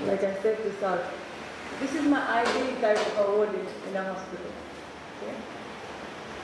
like I said to Sal, this is my ideal type of a ward in a hospital. Okay?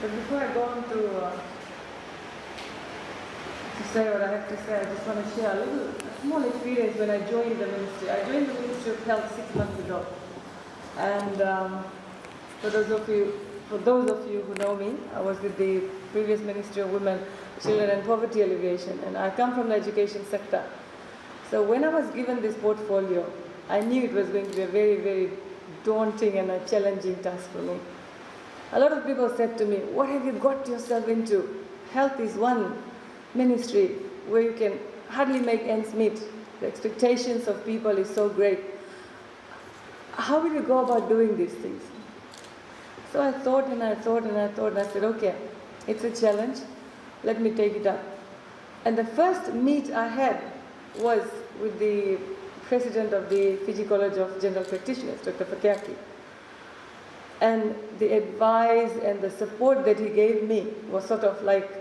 But before I go on to say what I have to say, I just want to share a small experience when I joined the ministry. I joined the Ministry of Health 6 months ago. And for those of you who know me, I was with the previous Ministry of Women, Children and Poverty Alleviation, and I come from the education sector. So when I was given this portfolio, I knew it was going to be a very, very daunting and a challenging task for me. A lot of people said to me, what have you got yourself into? Health is one ministry where you can hardly make ends meet. The expectations of people is so great. How will you go about doing these things? So I thought and I thought and I thought, and I said, okay, it's a challenge, let me take it up. And the first meet I had was with the president of the Fiji College of General Practitioners, Dr. Fakaki. And the advice and the support that he gave me was sort of like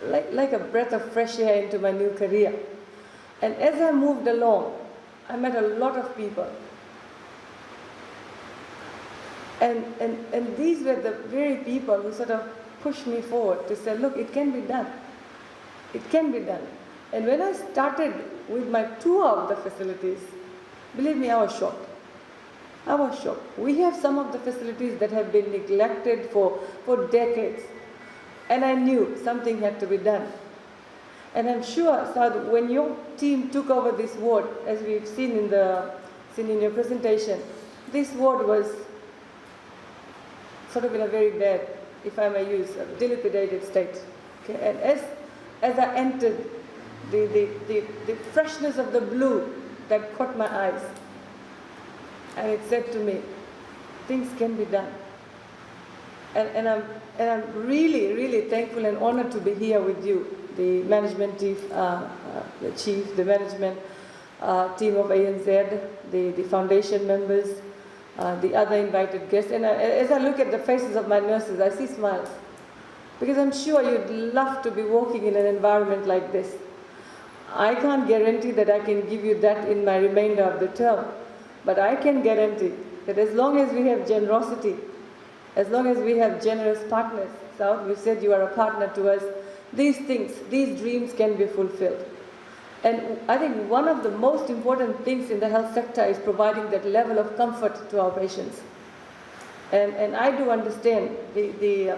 a breath of fresh air into my new career. And as I moved along, I met a lot of people. And these were the very people who sort of pushed me forward to say, look, it can be done. It can be done. And when I started with my tour of the facilities, believe me, I was shocked. I was shocked. We have some of the facilities that have been neglected for decades. And I knew something had to be done. And I'm sure, Sadhu, when your team took over this ward, as we've seen in your presentation, this ward was sort of in a very bad, if I may use, a dilapidated state. Okay? And as I entered, the freshness of the blue that caught my eyes, and it said to me, things can be done. And I'm really, really thankful and honored to be here with you, the management team, the chief, the management team of ANZ, the foundation members, the other invited guests. And as I look at the faces of my nurses, I see smiles. Because I'm sure you'd love to be working in an environment like this. I can't guarantee that I can give you that in my remainder of the term. But I can guarantee that as long as we have generosity, as long as we have generous partners, South, we said you are a partner to us, these things, these dreams can be fulfilled. And I think one of the most important things in the health sector is providing that level of comfort to our patients. And I do understand the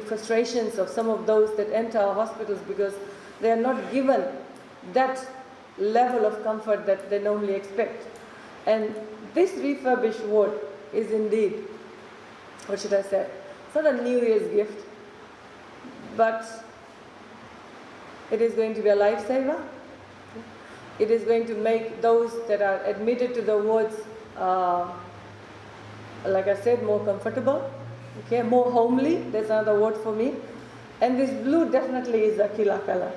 frustrations of some of those that enter our hospitals because they are not given that level of comfort that they normally expect. And this refurbished ward is indeed, what should I say, it's not a New Year's gift, but it is going to be a lifesaver. It is going to make those that are admitted to the wards, like I said, more comfortable, okay, more homely. That's another word for me. And this blue definitely is a killer color.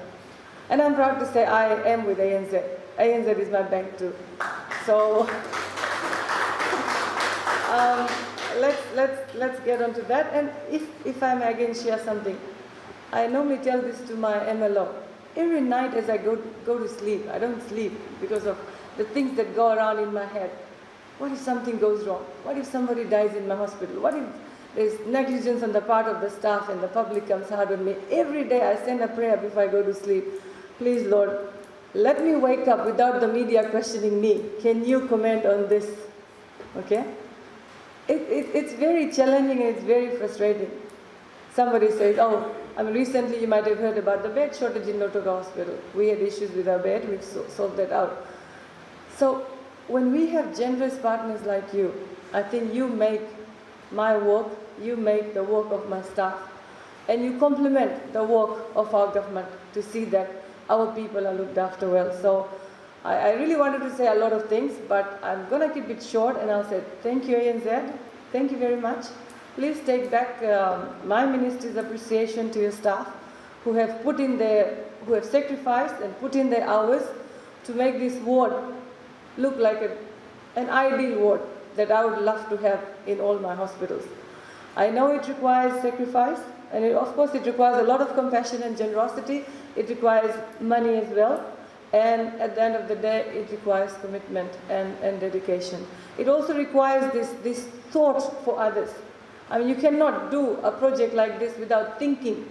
And I'm proud to say I am with ANZ. ANZ is my bank too. So let's get on to that. And if I may again share something, I normally tell this to my MLO. Every night as I go to sleep, I don't sleep because of the things that go around in my head. What if something goes wrong? What if somebody dies in my hospital? What if there's negligence on the part of the staff and the public comes hard on me? Every day I send a prayer before I go to sleep. Please, Lord, let me wake up without the media questioning me. Can you comment on this? Okay? It's very challenging and it's very frustrating. Somebody says, oh, recently you might have heard about the bed shortage in Notoga Hospital. We had issues with our bed, we've solved that out. So when we have generous partners like you, I think you make my work, you make the work of my staff, and you complement the work of our government to see that our people are looked after well. So I really wanted to say a lot of things, but I'm going to keep it short, and I'll say thank you, ANZ. Thank you very much. Please take back my ministry's appreciation to your staff who have sacrificed and put in their hours to make this ward look like an ideal ward that I would love to have in all my hospitals. I know it requires sacrifice, and of course it requires a lot of compassion and generosity. It requires money as well. And at the end of the day, it requires commitment and dedication. It also requires this thought for others. I mean, you cannot do a project like this without thinking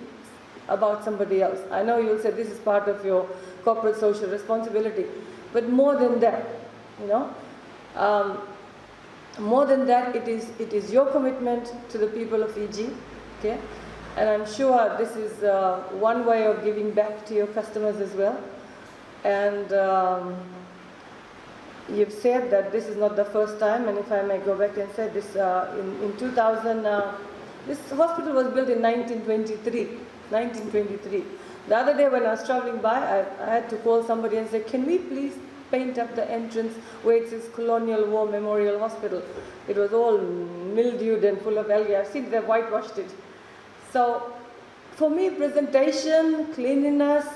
about somebody else. I know you'll say this is part of your corporate social responsibility, but more than that, more than that, it is your commitment to the people of Fiji, okay? And I'm sure this is one way of giving back to your customers as well. And you've said that this is not the first time, and if I may go back and say this, in 2000, this hospital was built in 1923. The other day when I was traveling by, I had to call somebody and say, can we please paint up the entrance where it says Colonial War Memorial Hospital? It was all mildewed and full of algae. I've seen they've whitewashed it. So for me, presentation, cleanliness,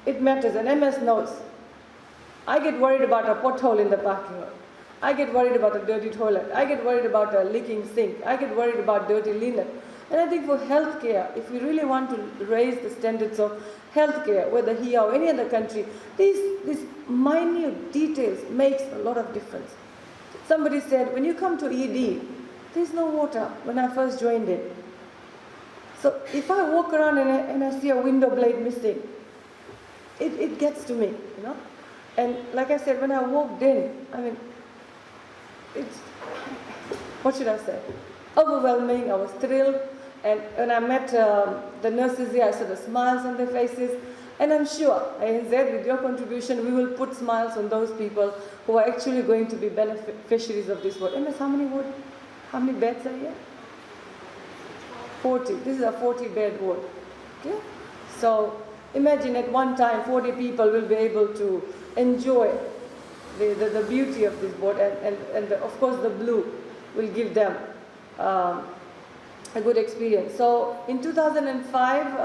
it matters, and MS knows. I get worried about a pothole in the parking lot. I get worried about a dirty toilet. I get worried about a leaking sink. I get worried about dirty linen. And I think for healthcare, if we really want to raise the standards of healthcare, whether here or any other country, these minute details makes a lot of difference. Somebody said, when you come to ED, there's no water when I first joined in. So if I walk around and I see a window blade missing, it gets to me, And like I said, when I walked in, I mean, it's, what should I say? Overwhelming. I was thrilled. And when I met the nurses here, I saw the smiles on their faces. And I'm sure, ANZ, with your contribution, we will put smiles on those people who are actually going to be beneficiaries of this ward. MS, how many beds are here? 40. This is a 40-bed ward. Okay? So imagine at one time 40 people will be able to enjoy the beauty of this ward, and of course the blue will give them a good experience. So in 2005,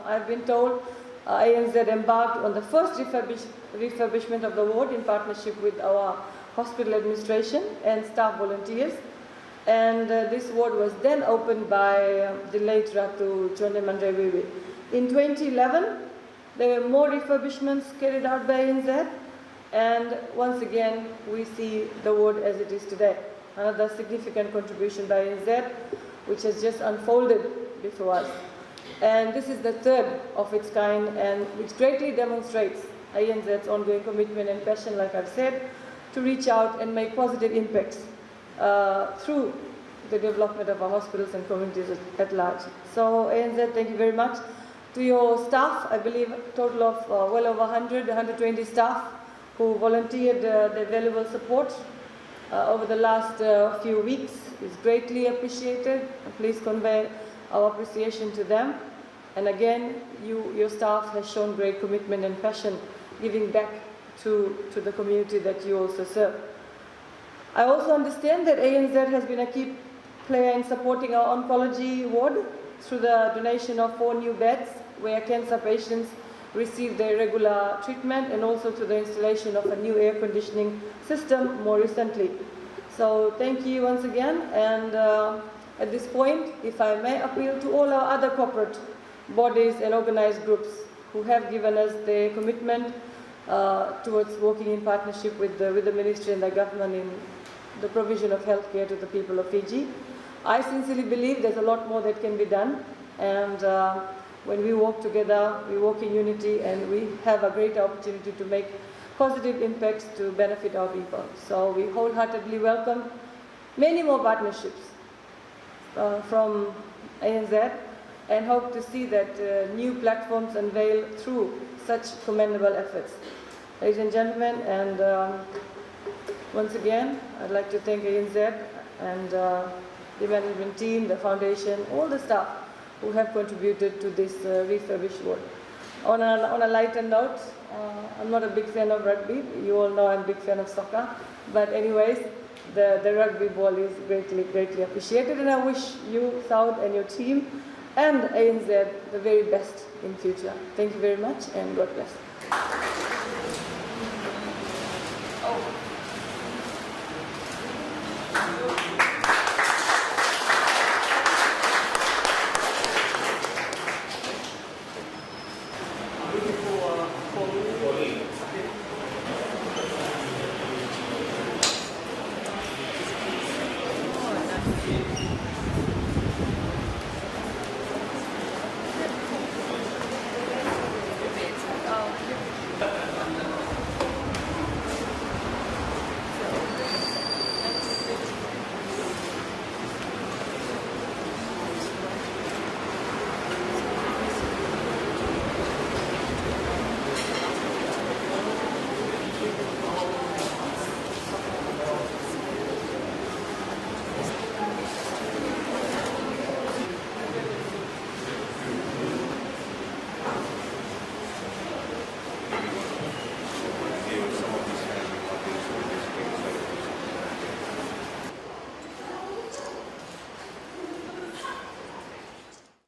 I've been told, ANZ embarked on the first refurbishment of the ward in partnership with our hospital administration and staff volunteers. And this ward was then opened by the late Ratu Chone Mandrewiwi. In 2011, there were more refurbishments carried out by ANZ, and once again, we see the ward as it is today. Another significant contribution by ANZ, which has just unfolded before us. And this is the third of its kind, and which greatly demonstrates ANZ's ongoing commitment and passion, like I've said, to reach out and make positive impacts through the development of our hospitals and communities at large. So ANZ, thank you very much. To your staff, I believe a total of well over 120 staff who volunteered their valuable support over the last few weeks is greatly appreciated. Please convey our appreciation to them. And again, your staff has shown great commitment and passion giving back to the community that you also serve. I also understand that ANZ has been a key player in supporting our oncology ward through the donation of 4 new beds where cancer patients receive their regular treatment, and also to the installation of a new air conditioning system more recently. So thank you once again, and at this point, if I may appeal to all our other corporate bodies and organized groups who have given us their commitment towards working in partnership with the ministry and the government in the provision of healthcare to the people of Fiji. I sincerely believe there's a lot more that can be done, and when we work together, we work in unity, and we have a great opportunity to make positive impacts to benefit our people. So we wholeheartedly welcome many more partnerships from ANZ, and hope to see that new platforms unveil through such commendable efforts. Ladies and gentlemen, and once again, I'd like to thank ANZ and the management team, the foundation, all the staff who have contributed to this refurbished ward. On a lighter note, I'm not a big fan of rugby. You all know I'm a big fan of soccer. But anyways, the rugby ball is greatly appreciated, and I wish you, South, and your team and ANZ the very best in future. Thank you very much, and God bless. I'm looking for see